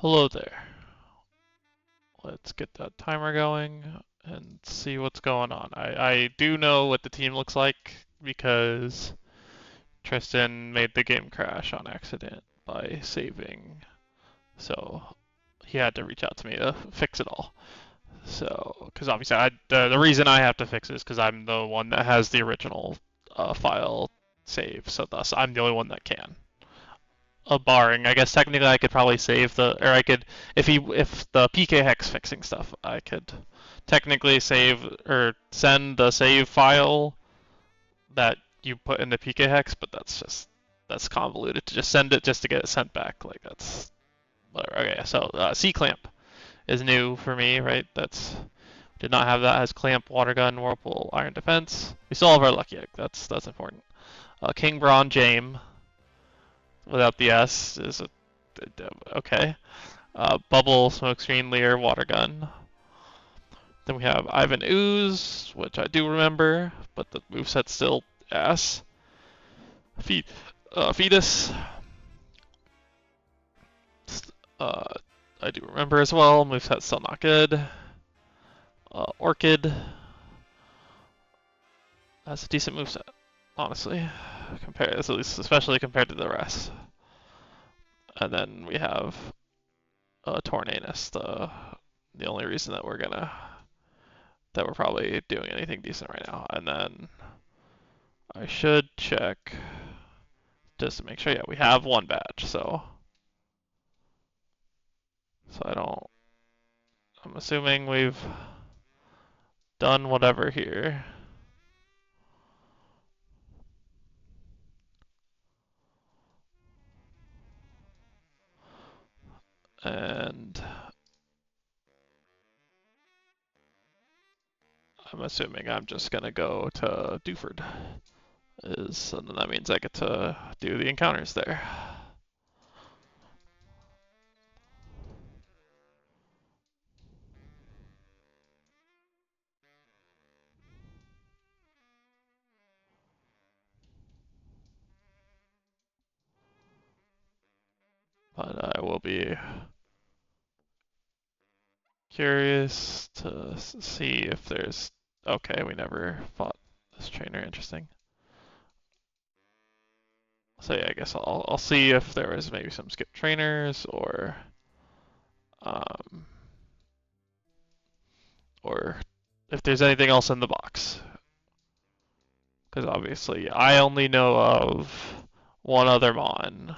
Hello there. Let's get that timer going and see what's going on. I do know what the team looks like because Tristan made the game crash on accident by saving. So he had to reach out to me to fix it all. So, because obviously the reason I have to fix it is because I'm the one that has the original file save. So thus I'm the only one that can. Barring, I guess technically I could probably save or I could, if the PK hex fixing stuff, I could technically save or send the save file that you put in the PK hex, but that's convoluted to just send it just to get it sent back. Like that's whatever. Okay, so C clamp is new for me, right? Did not have that as clamp, water gun, whirlpool, iron defense. We still have our lucky egg. That's important. King Braun Jame without the S is okay. Bubble, Smokescreen, Leer, Water Gun. Then we have Ivan Ooze, which I do remember, but the moveset's still ass. Fetus. Uh, I do remember as well. Moveset's still not good. Orchid. That's a decent moveset, honestly. At least especially compared to the rest. And then we have Tornanus, the only reason that we're probably doing anything decent right now. And then I should check just to make sure. Yeah, we have one badge, so I don't. I'm assuming we've done whatever here. And I'm assuming I'm just gonna go to Duford. And then that means I get to do the encounters there. But I will be curious to see if there's. Okay, we never fought this trainer. Interesting. So yeah, I guess I'll see if there was maybe some skip trainers um, or if there's anything else in the box. Because obviously I only know of one other Mon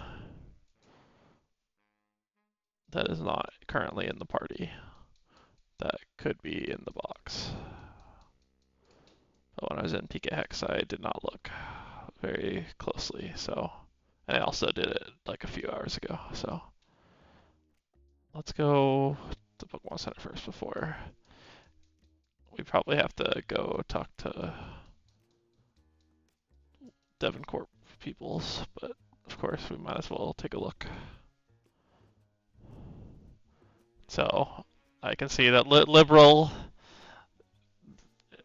that is not currently in the party that could be in the box. But when I was in PK Hex, I did not look very closely. So, and I also did it like a few hours ago. So, let's go to Pokemon Center first before we probably have to go talk to Devoncorp peoples. But of course, we might as well take a look. So, I can see that Liberal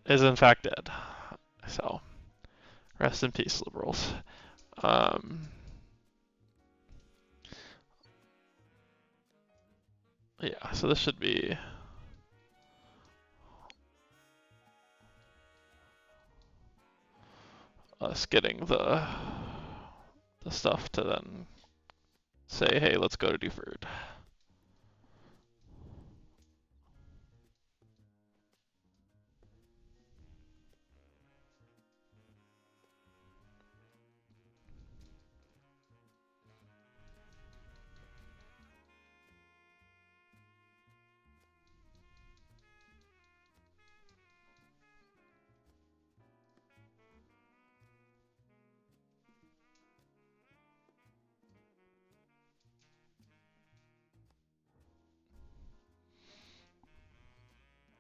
is in fact dead. So, rest in peace, Liberals. Yeah, so this should be us getting the stuff to then say, hey, let's go to Duford.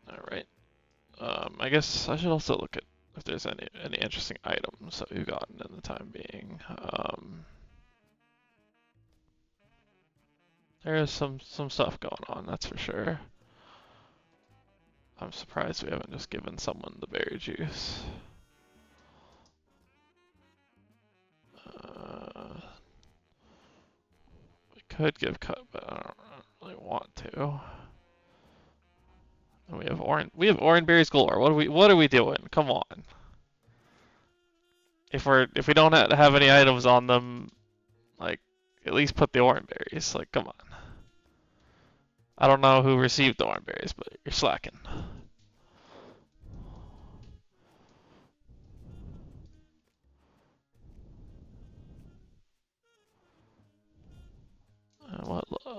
All right. I guess I should also look at if there's any interesting items that we've gotten in the time being. There is some stuff going on, that's for sure. I'm surprised we haven't just given someone the berry juice. We could give cut, but I don't really too. And we have orange berries galore. What are we doing? Come on. If we don't have any items on them, like at least put the orange berries. Like come on. I don't know who received the orange berries, but you're slacking.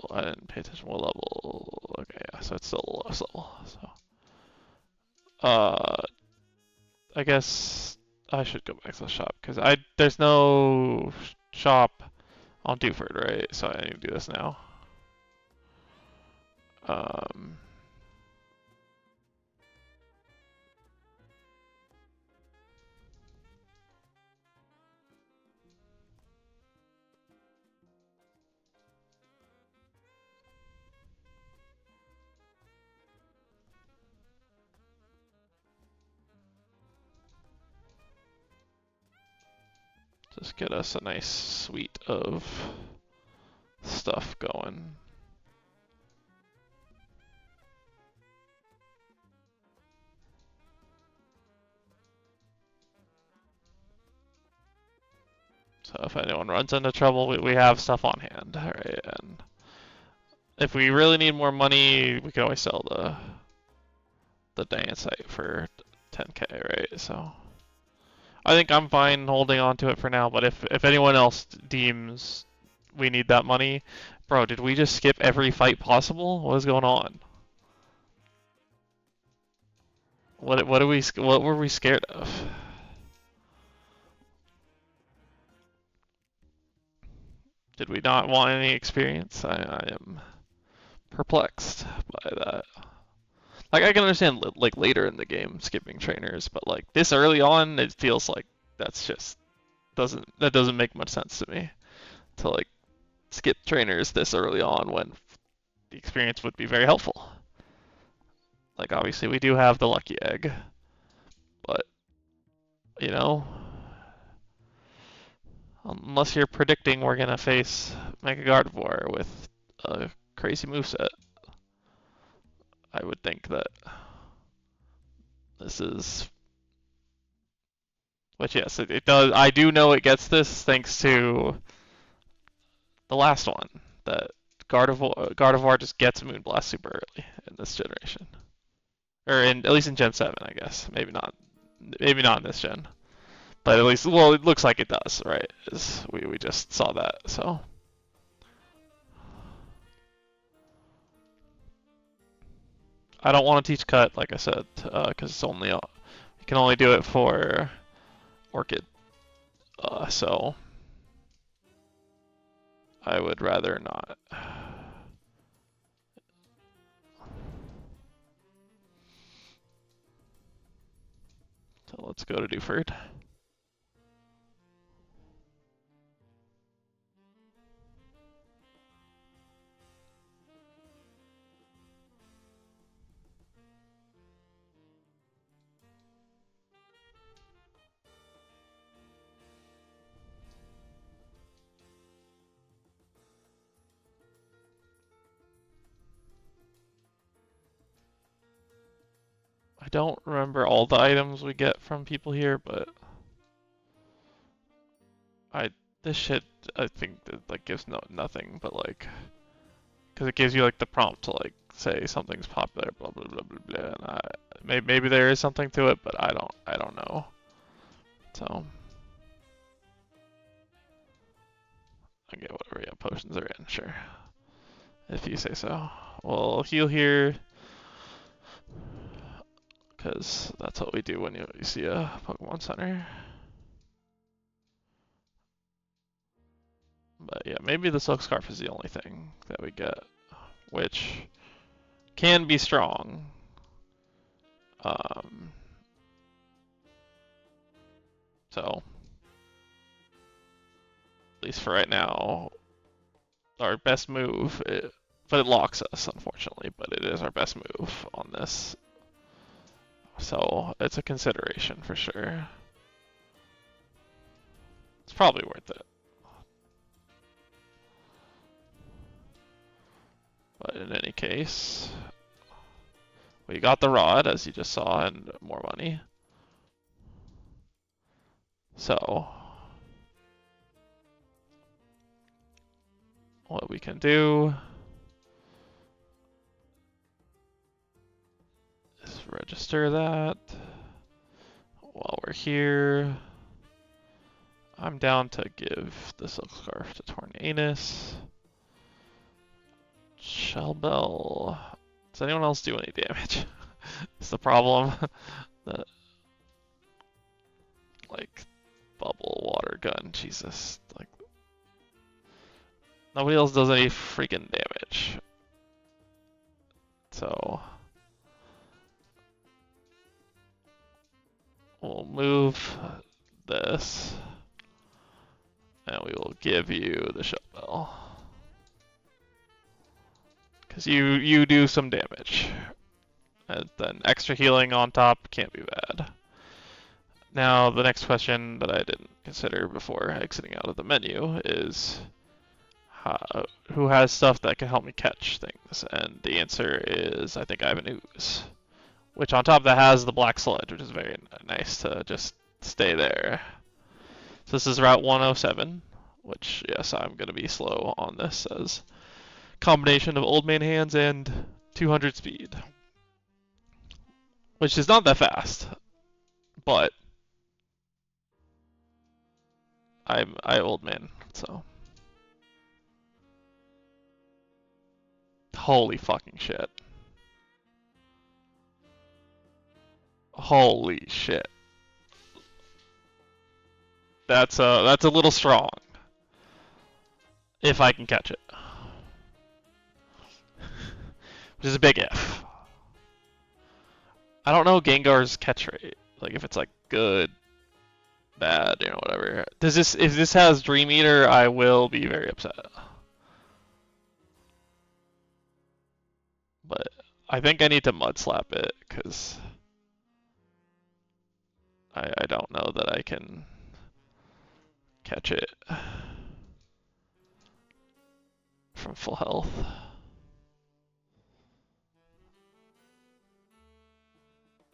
I didn't pay attention. What level? Okay, yeah, so it's still the lowest level. So, I guess I should go back to the shop because there's no shop on Dewford, right? So I need to do this now. Um, just get us a nice suite of stuff going. So if anyone runs into trouble, we have stuff on hand, right? And if we really need more money, we can always sell the dance site for 10k, right? So I think I'm fine holding on to it for now. But if anyone else deems we need that money, bro, did we just skip every fight possible? What is going on? What were we scared of? Did we not want any experience? I am perplexed by that. Like I can understand like later in the game skipping trainers, but like this early on, it feels like that doesn't make much sense to me to like skip trainers this early on when the experience would be very helpful. Like obviously we do have the lucky egg, but you know, unless you're predicting we're gonna face Mega Gardevoir with a crazy moveset, I would think that this is. But yes, it does. I do know it gets this thanks to the last one. That Gardevoir just gets Moonblast super early in this generation, or at least in Gen 7, I guess. Maybe not in this gen, but at least well, it looks like it does, right? We just saw that, so. I don't want to teach cut, like I said, because it's only you can only do it for Orchid. So I would rather not. So let's go to Dewford. I don't remember all the items we get from people here, but this shit I think that like gives nothing but like because it gives you like the prompt to like say something's popular, blah blah blah blah blah. And maybe there is something to it, but I don't know. So I get whatever. Yeah, potions are in, sure. If you say so. We'll heal here because that's what we do when you see a Pokemon Center. But yeah, maybe the Silk Scarf is the only thing that we get, which can be strong. So, at least for right now, our best move, but it locks us, unfortunately, but it is our best move on this. So, it's a consideration for sure. It's probably worth it. But in any case, we got the rod, as you just saw, and more money. So, what we can do is register that while we're here. I'm down to give the silk scarf to Tornanus. Shellbell. Does anyone else do any damage? It's the problem. The, like, bubble water gun, Jesus. Like, nobody else does any freaking damage. So, we'll move this, and we will give you the shellbell. Because you do some damage. And then extra healing on top can't be bad. Now, the next question that I didn't consider before exiting out of the menu is who has stuff that can help me catch things? And the answer is I think I have an ooze. Which on top of that has the black sludge, which is very nice to just stay there. So this is Route 107, which, yes, I'm going to be slow on this as combination of old man hands and 200 speed. Which is not that fast, but I old man, so. Holy fucking shit. Holy shit. That's a little strong. If I can catch it. Which is a big if. I don't know Gengar's catch rate. Like if it's like good, bad, you know, whatever. If this has Dream Eater, I will be very upset. But I think I need to mud slap it because I don't know that I can catch it from full health.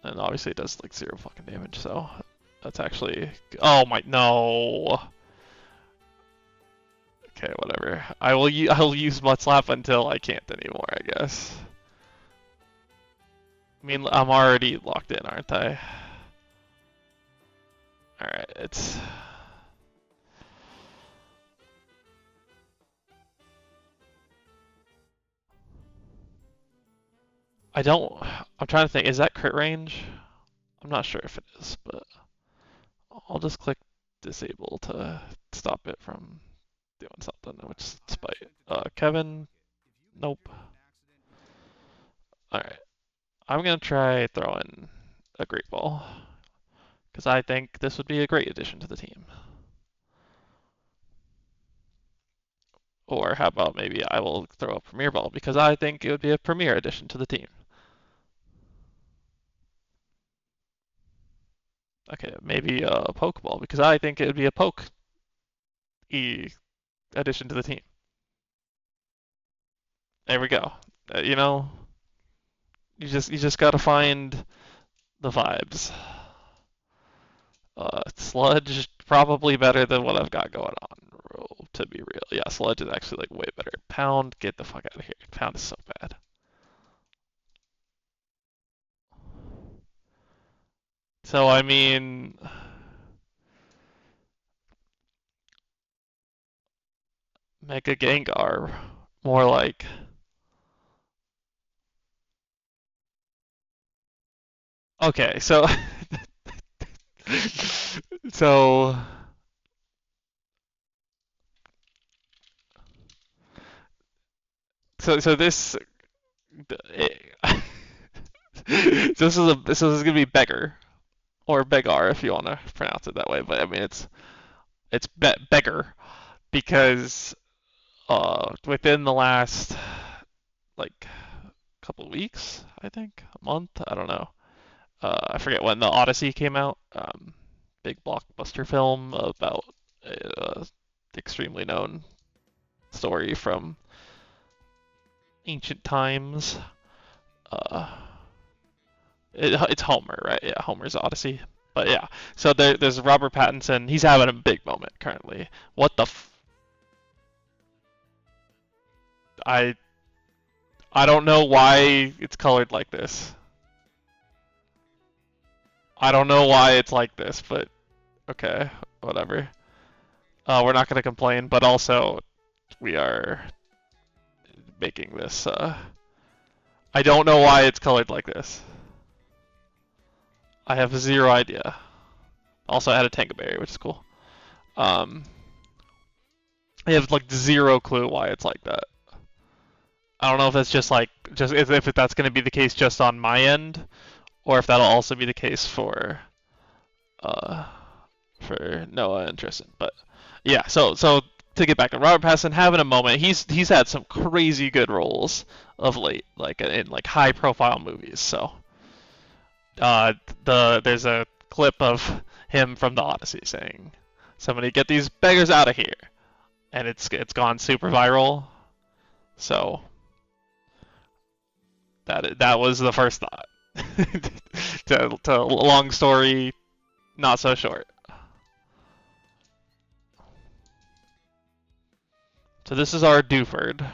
And obviously it does like 0 fucking damage, so that's actually... Oh my... No! Okay, whatever. I'll use Mud Slap until I can't anymore, I guess. I mean, I'm already locked in, aren't I? Alright, it's... I'm trying to think, is that crit range? I'm not sure if it is, but I'll just click disable to stop it from doing something, which is spite. Kevin? Nope. Alright. I'm gonna try throwing a Great Ball. Because I think this would be a great addition to the team. Or how about maybe I will throw a Premier Ball because I think it would be a premier addition to the team. Okay, maybe a Pokeball because I think it would be a Poke addition to the team. There we go. You know, you just gotta find the vibes. Sludge probably better than what I've got going on. To be real, yeah, Sludge is actually like way better. Pound, get the fuck out of here. Pound is so bad. So I mean, Mega Gengar, more like. Okay, so so this this is gonna be Beggar or Begar if you want to pronounce it that way, but I mean it's Beggar because within the last like couple weeks, I think a month, I don't know. I forget when the Odyssey came out. Big blockbuster film about extremely known story from ancient times. Uh, it's Homer, right? Yeah, Homer's Odyssey. But yeah, so there's Robert Pattinson. He's having a big moment currently. What the? I I don't know why it's colored like this. I don't know why it's like this, but okay, whatever. We're not gonna complain, but also we are making this. I don't know why it's colored like this. I have zero idea. Also, I had a Tangaberry, which is cool. Um, I have like zero clue why it's like that. I don't know if that's just like just if that's going to be the case just on my end, or if that'll also be the case uh for Noah and Tristan. But yeah, so to get back to Robert Pattinson having a moment, he's had some crazy good roles of late, like in like high profile movies. So there's a clip of him from the Odyssey saying, "Somebody get these beggars out of here," and it's gone super viral. So that was the first thought. to long story, not so short. So this is our Dewford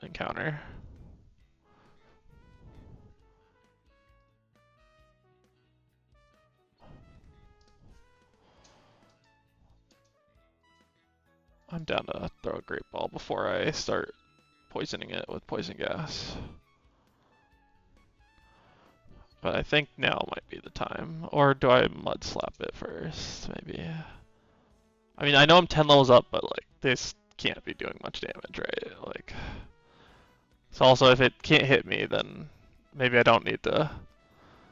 encounter. I'm down to throw a great ball before I start poisoning it with poison gas. But I think now might be the time. Or do I mud slap it first? Maybe. I mean, I know I'm 10 levels up, but like this can't be doing much damage, right? Like, so also if it can't hit me, then maybe I don't need to.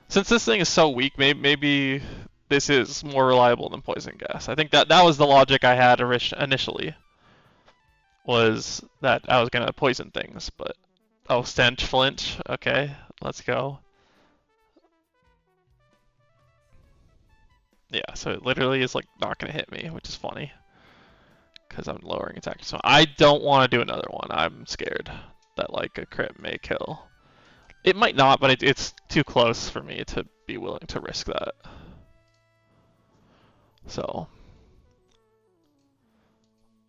Since this thing is so weak, maybe this is more reliable than poison gas. I think that was the logic I had initially. Was that I was gonna poison things, but oh, stench flinch. Okay, let's go. Yeah, so it literally is like not gonna hit me, which is funny because I'm lowering attack. So I don't want to do another one. I'm scared that like a crit may kill. It might not, but it's too close for me to be willing to risk that. So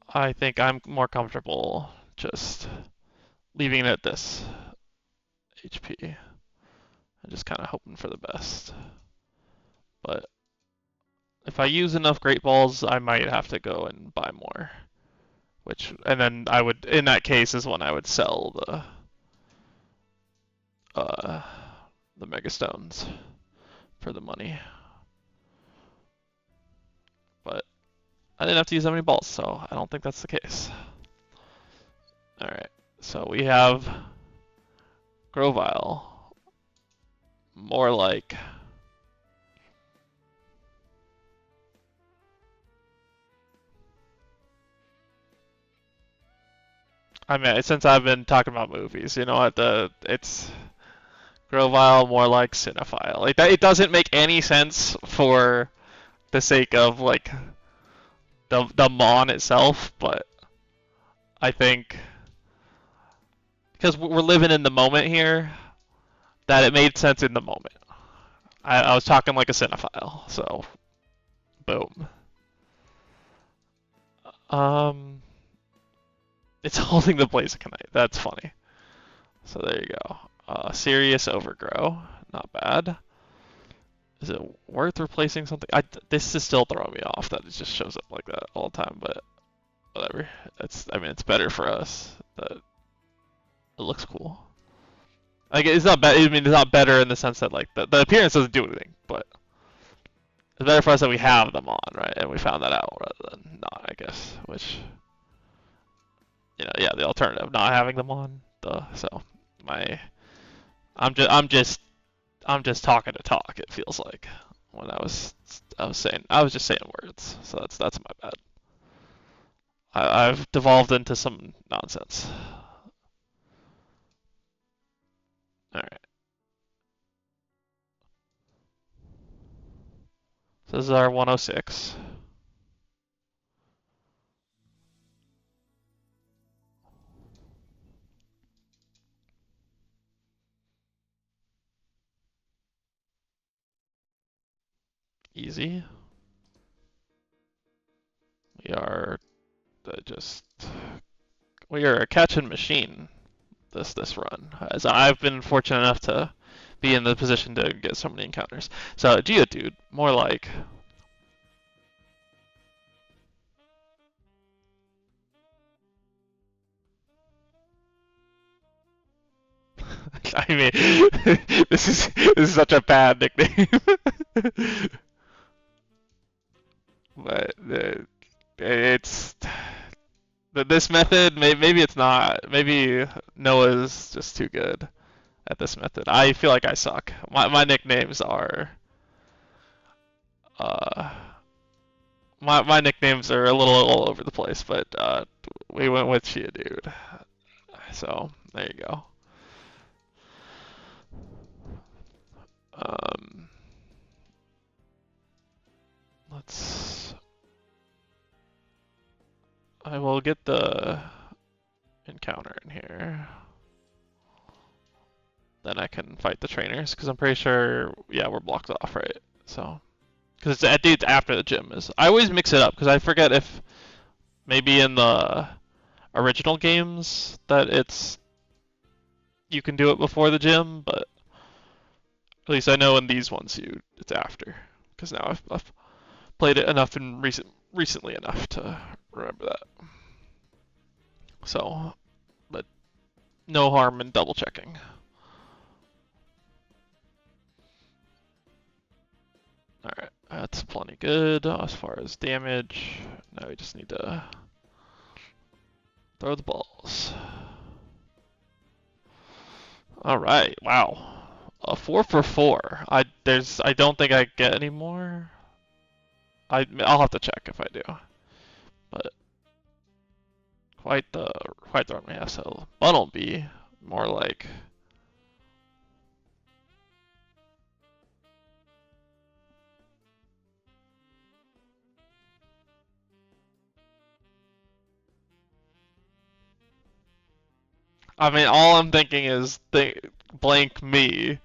I think I'm more comfortable just leaving it at this HP and just kind of hoping for the best. But if I use enough Great Balls, I might have to go and buy more. And then I would, in that case, is when I would sell uh, the Mega Stones for the money. But I didn't have to use that many balls, so I don't think that's the case. Alright, so we have Grovyle. More like... I mean, since I've been talking about movies, you know what, it's Grovyle more like Cinephile. Like that, it doesn't make any sense for the sake of like the Mon itself, but I think because we're living in the moment here, that it made sense in the moment. I was talking like a cinephile, so boom. Um, it's holding the Blazikenite. That's funny. So there you go. Serious Overgrow, not bad. Is it worth replacing something? This is still throwing me off that it just shows up like that all the time, but whatever. I mean, it's better for us. That it looks cool. Like it's not bad. I mean, it's not better in the sense that like the appearance doesn't do anything, but it's better for us that we have them on, right? And we found that out rather than not, I guess. Which, yeah, the alternative, not having them on. So my, I'm just talking to talk. It feels like when I was just saying words. So that's my bad. I've devolved into some nonsense. All right. So this is our 106. easy. We are just we are a catching machine this run, as I've been fortunate enough to be in the position to get so many encounters. So Geodude, more like I mean, this is such a bad nickname. But it's this method. Maybe it's not. Maybe Noah's just too good at this method. I feel like I suck. My nicknames are uh my nicknames are a little all over the place, but we went with Chia Dude. So there you go. Um, let's. I will get the encounter in here. Then I can fight the trainers, because I'm pretty sure, yeah, we're blocked off, right? So, because it's after the gym is. I always mix it up, because I forget if maybe in the original games that you can do it before the gym, but at least I know in these ones it's after, because now I've played it enough and recently enough to remember that. So, but no harm in double checking. Alright, that's plenty good as far as damage. Now we just need to throw the balls. Alright, wow. A 4 for 4. I don't think I get any more. I'll have to check if I do. But quite the run we have. So Bunnelby, more like. I mean, all I'm thinking is blank me,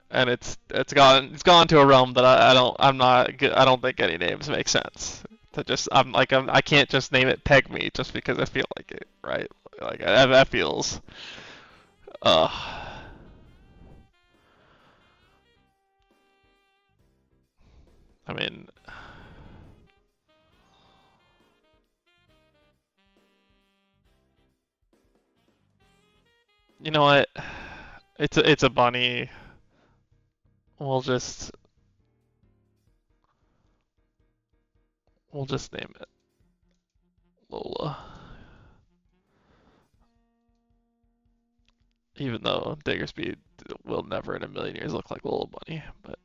and it's gone to a realm that I don't think any names make sense. To just I can't just name it Peg Me just because I feel like it, right? Like that feels. Uh, I mean, you know what? It's a bunny. We'll just name it Lola. Even though Diggersby will never in a million years look like a little bunny, but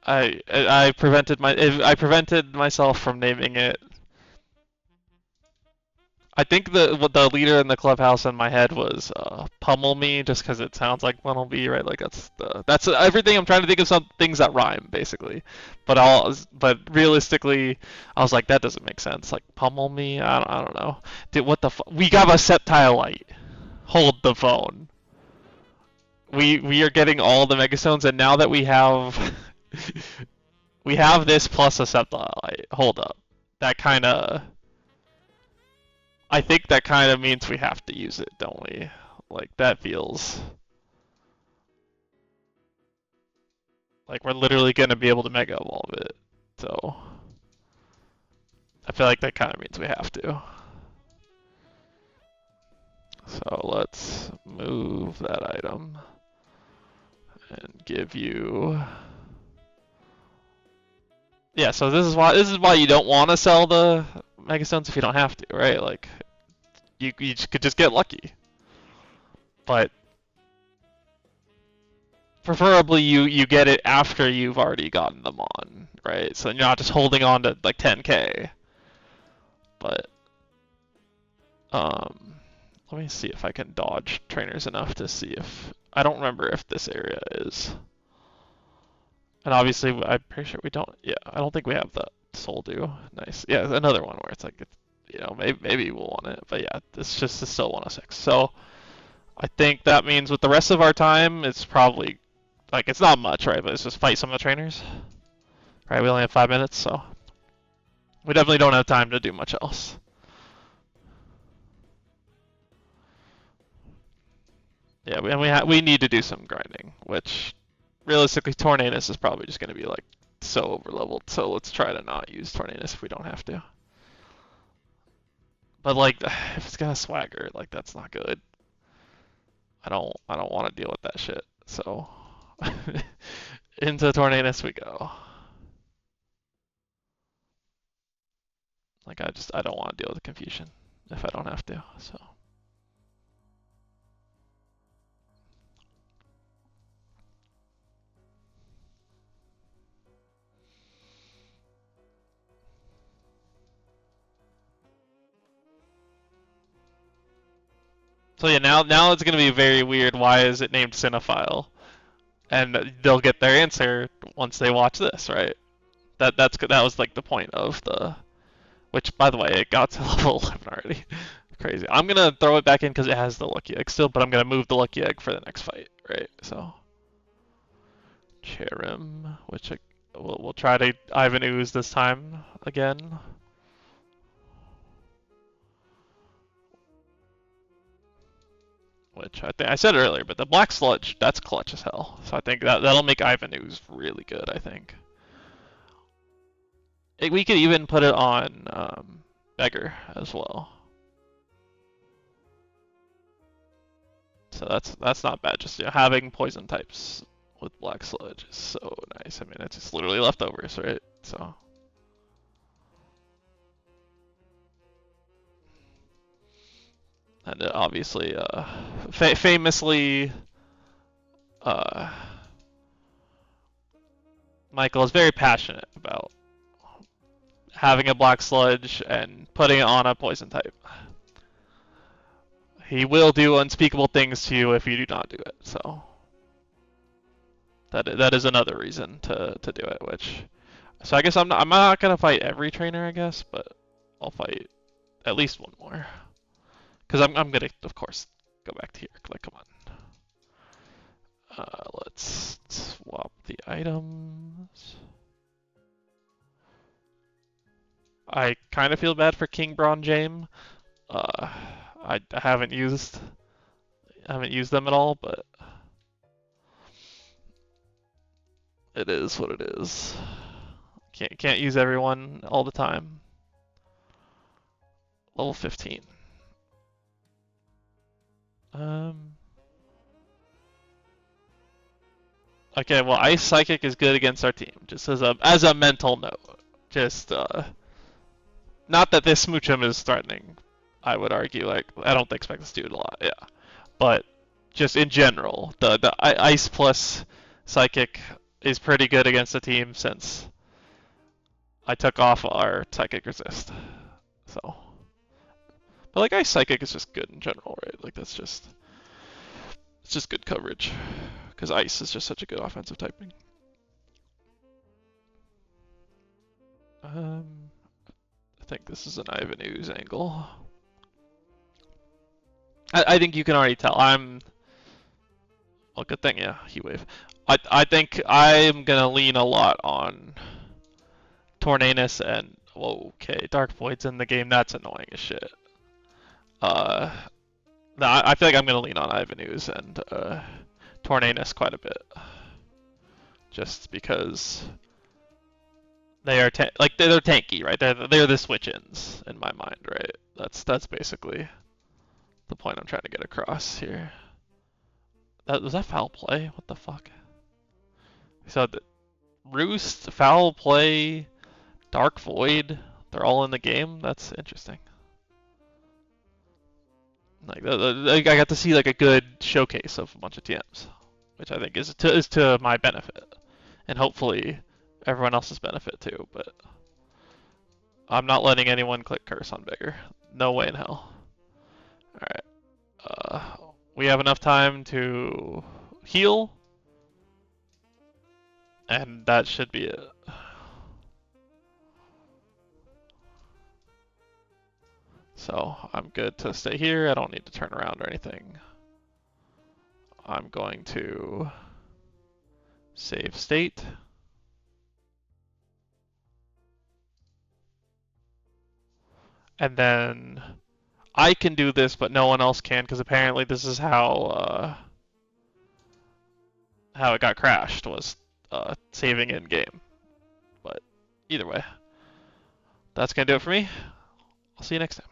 I prevented myself from naming it. I think the leader in the clubhouse in my head was Pummel Me, just because it sounds like Bunnelby, right? Like that's everything. I'm trying to think of some things that rhyme, basically. But realistically, I was like, that doesn't make sense. Like Pummel Me, I don't know. Dude, what the we got a Septilite. Hold the phone. We are getting all the Megastones, and now that we have we have this plus a Septilite. Hold up. That kind of I think that kind of means we have to use it, don't we? Like, that feels like we're literally going to be able to Mega Evolve it. So, I feel like that kind of means we have to. So, let's move that item and give you. Yeah, so this is why you don't want to sell the Megastones if you don't have to, right? Like, you could just get lucky. But preferably you get it after you've already gotten them on, right? So you're not just holding on to like 10k. But let me see if I can dodge trainers enough to see if I don't remember if this area is. And obviously I'm pretty sure we don't. Yeah, I don't think we have the Soul Do. Nice. Yeah, another one where it's like maybe we'll want it, but yeah, it's still 106. So I think that means with the rest of our time, it's probably like it's not much, right? But it's just fight some of the trainers, right? We only have 5 minutes, so we definitely don't have time to do much else. Yeah, we need to do some grinding, which realistically, Tornadus is probably just going to be like so overleveled. So let's try to not use Tornadus if we don't have to. But like, if it's gonna swagger, like that's not good. I don't want to deal with that shit. So into Tornadus we go. Like I don't want to deal with the confusion if I don't have to. So yeah, now it's gonna be very weird. Why is it named Cinephile? And they'll get their answer once they watch this, right? That was like the point of the. Which, by the way, it got to level 11 already. Crazy. I'm gonna throw it back in because it has the lucky egg still, but I'm gonna move the lucky egg for the next fight, right? So Cherim, which we'll try to Ivan Ooze this time again. Which I think I said earlier, but the black sludge, that's clutch as hell. So I think that'll make Ivan Ooze really good. I think we could even put it on Beggar as well. So that's not bad. Just having poison types with black sludge is so nice. I mean, it's just literally leftovers, right? So. And obviously, famously, uh, Michael is very passionate about having a black sludge and putting it on a poison type. He will do unspeakable things to you if you do not do it. So that is another reason to do it. So I guess I'm not gonna fight every trainer, I guess, but I'll fight at least one more. Because I'm gonna, of course, go back to here. Like, come on. Let's swap the items. I kind of feel bad for King Braun Jame. I haven't used them at all, but it is what it is. Can't use everyone all the time. Level 15. Okay, well, Ice Psychic is good against our team, just as a mental note. Just not that this Smoochum is threatening. I would argue, like, I don't expect us to do it a lot, yeah. But just in general, the Ice plus Psychic is pretty good against the team since I took off our Psychic Resist. So, but like Ice Psychic is just good in general, right? Like it's just good coverage because Ice is just such a good offensive typing. I think this is an Ivan Ooze angle. I think you can already tell. Well, good thing, yeah, Heat Wave. I think I'm gonna lean a lot on Tornadus and whoa, okay, Dark Void's in the game. That's annoying as shit. No, I feel like I'm gonna lean on Ivan Ooze and Tornadus quite a bit, just because they are like they're tanky, right? They're the switch-ins in my mind, right? That's basically the point I'm trying to get across here. Was that foul play? What the fuck? So the Roost, foul play, Dark Void, they're all in the game. That's interesting. Like I got to see like a good showcase of a bunch of TMs, which I think is to my benefit, and hopefully everyone else's benefit too. But I'm not letting anyone click curse on Bigger. No way in hell. All right. We have enough time to heal, and that should be it. So I'm good to stay here. I don't need to turn around or anything. I'm going to save state. And then I can do this, but no one else can, because apparently this is how it got crashed, was saving in game. But either way, that's gonna do it for me. I'll see you next time.